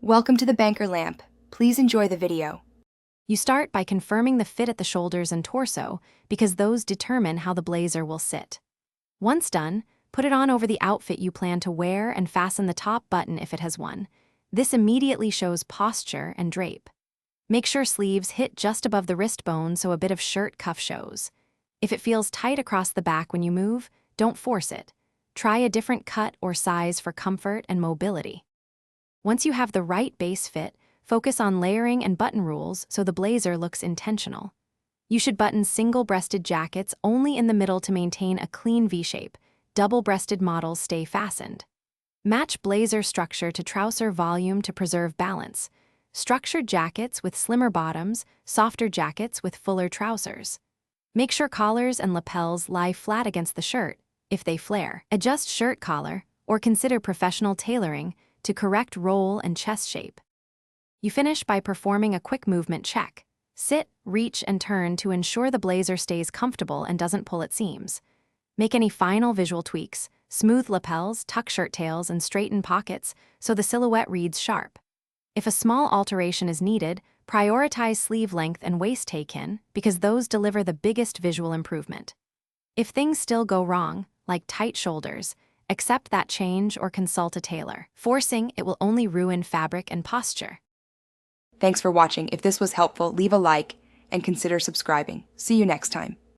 Welcome to the Banker Lamp. Please enjoy the video. You start by confirming the fit at the shoulders and torso because those determine how the blazer will sit. Once done, put it on over the outfit you plan to wear and fasten the top button if it has one. This immediately shows posture and drape. Make sure sleeves hit just above the wrist bone so a bit of shirt cuff shows. If it feels tight across the back when you move, don't force it. Try a different cut or size for comfort and mobility. Once you have the right base fit, focus on layering and button rules so the blazer looks intentional. You should button single-breasted jackets only in the middle to maintain a clean V-shape. Double-breasted models stay fastened. Match blazer structure to trouser volume to preserve balance. Structured jackets with slimmer bottoms, softer jackets with fuller trousers. Make sure collars and lapels lie flat against the shirt if they flare. Adjust shirt collar or consider professional tailoring to correct roll and chest shape. You finish by performing a quick movement check. Sit, reach, and turn to ensure the blazer stays comfortable and doesn't pull at seams. Make any final visual tweaks, smooth lapels, tuck shirt tails, and straighten pockets so the silhouette reads sharp. If a small alteration is needed, prioritize sleeve length and waist take-in because those deliver the biggest visual improvement. If things still go wrong, like tight shoulders, accept that change or consult a tailor. Forcing it will only ruin fabric and posture. Thanks for watching. If this was helpful, leave a like and consider subscribing. See you next time.